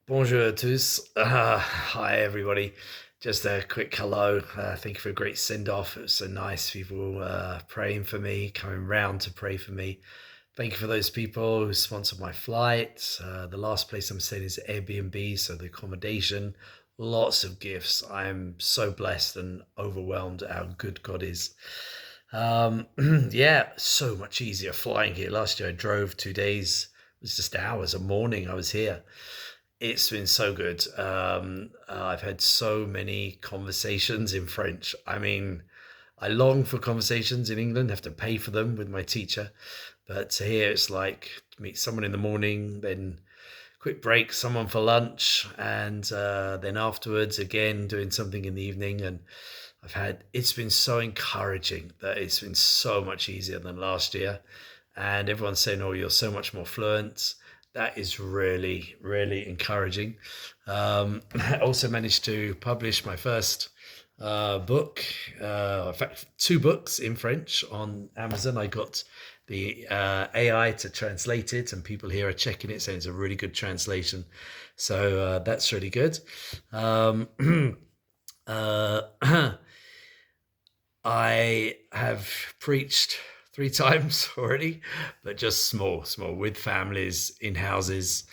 Bonjour à tous. Hi, everybody. Just a quick hello. Thank you for a great send off. It was so nice. People praying for me, coming round to pray for me. Thank you for those people who sponsored my flight. The last place I'm staying is Airbnb, so the accommodation, lots of gifts. I'm so blessed and overwhelmed at how good God is. Um, yeah, so much easier flying here. Last year I drove 2 days. It was just hours, a morning I was here. It's been so good. I've had so many conversations in French. I mean, I long for conversations in England, have to pay for them with my teacher. But here it's like meet someone in the morning, then quick break, someone for lunch, and then afterwards again doing something in the evening. And it's been so encouraging that it's been so much easier than last year. And everyone's saying, oh, you're so much more fluent. That is really, really encouraging. I also managed to publish my first book, in fact, two books in French on Amazon. I got the AI to translate it, and people here are checking it, saying it's a really good translation. So that's really good. Um, uh, I have preached three times already, but just small, with families in houses,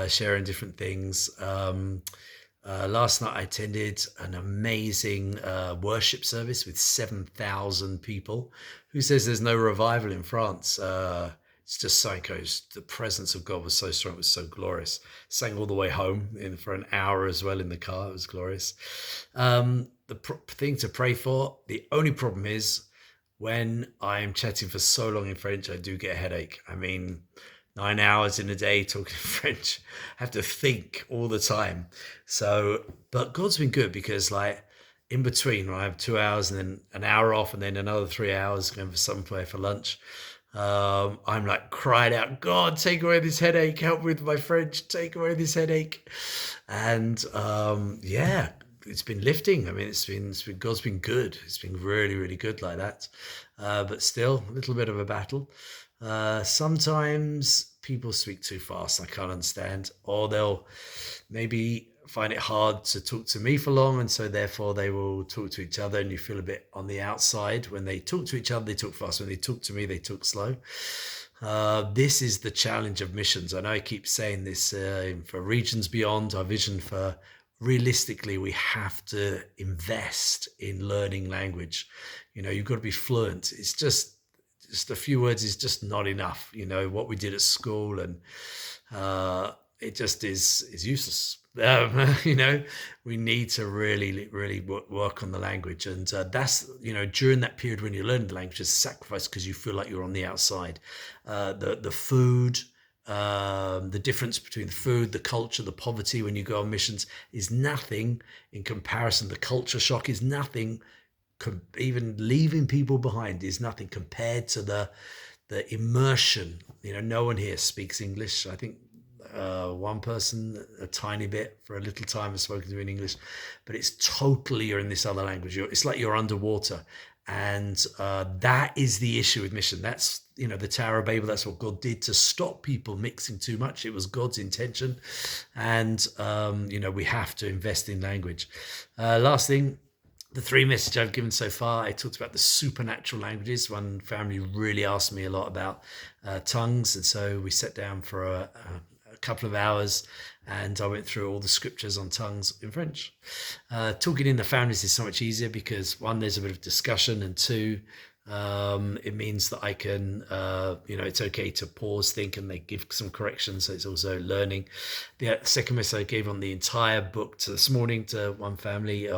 sharing different things. Last night I attended an amazing worship service with 7,000 people. Who says there's no revival in France? It's just psychos. The presence of God was so strong, it was so glorious. Sang all the way home for an hour as well in the car. It was glorious. The thing to pray for, the only problem is when I'm chatting for so long in French, I do get a headache. I mean, 9 hours in a day talking French, I have to think all the time. So, but God's been good because, like, in between, right, I have 2 hours and then an hour off, and then another 3 hours going for somewhere for lunch. I'm like crying out, God, take away this headache, help me with my French, take away this headache. And yeah, it's been lifting. I mean, it's been God's been good. It's been really, really good like that. But still, a little bit of a battle. Sometimes people speak too fast. I can't understand, or they'll maybe find it hard to talk to me for long, and so therefore they will talk to each other, and you feel a bit on the outside. When they talk to each other, they talk fast. When they talk to me, they talk slow. This is the challenge of missions. I know I keep saying this for Regions Beyond, our vision for realistically, we have to invest in learning language. You've got to be fluent. It's just a few words is just not enough. What we did at school, and it just is useless. We need to really, really work on the language, and that's during that period when you're learning the language, is sacrifice because you feel like you're on the outside. The food, the difference between the food, the culture, the poverty when you go on missions is nothing in comparison. The culture shock is nothing. Even leaving people behind is nothing compared to the immersion. No one here speaks English. I think one person a tiny bit for a little time has spoken to me in English, but it's totally you're in this other language. It's like you're underwater, and that is the issue with mission. That's the Tower of Babel. That's what God did to stop people mixing too much. It was God's intention, and we have to invest in language. Last thing, the three messages I've given so far, I talked about the supernatural languages. One family really asked me a lot about tongues, and so we sat down for a couple of hours, and I went through all the scriptures on tongues in French. Talking in the families is so much easier because one, there's a bit of discussion, and two, it means that I can, it's okay to pause, think, and they give some corrections. So it's also learning. The second message I gave on the entire book this morning to one family,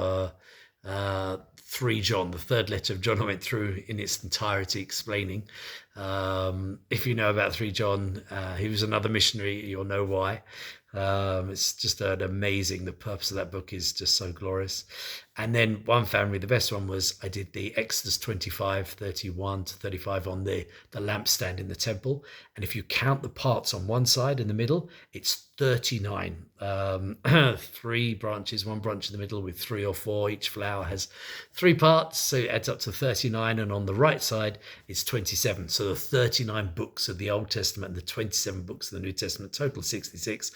3 John, the third letter of John, I went through in its entirety explaining. If you know about 3 John, he was another missionary, you'll know why. It's just an amazing, the purpose of that book is just so glorious. And then one family, the best one was I did the Exodus 25:31-35 on the lampstand in the temple. And if you count the parts on one side in the middle, it's 39. 3 branches, one branch in the middle with 3 or 4. Each flower has 3 parts, so it adds up to 39. And on the right side, it's 27. So the 39 books of the Old Testament and the 27 books of the New Testament, total 66.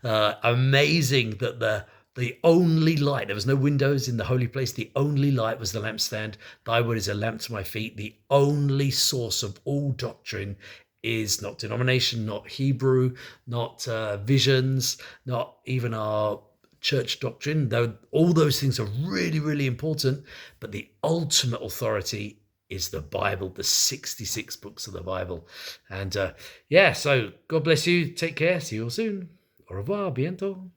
Amazing that the only light, there was no windows in the holy place. The only light was the lampstand. Thy word is a lamp to my feet. The only source of all doctrine is not denomination, not Hebrew, not visions, not even our church doctrine, though all those things are really, really important. But the ultimate authority is the Bible, the 66 books of the Bible. And so God bless you. Take care. See you all soon. Au revoir. Bientôt.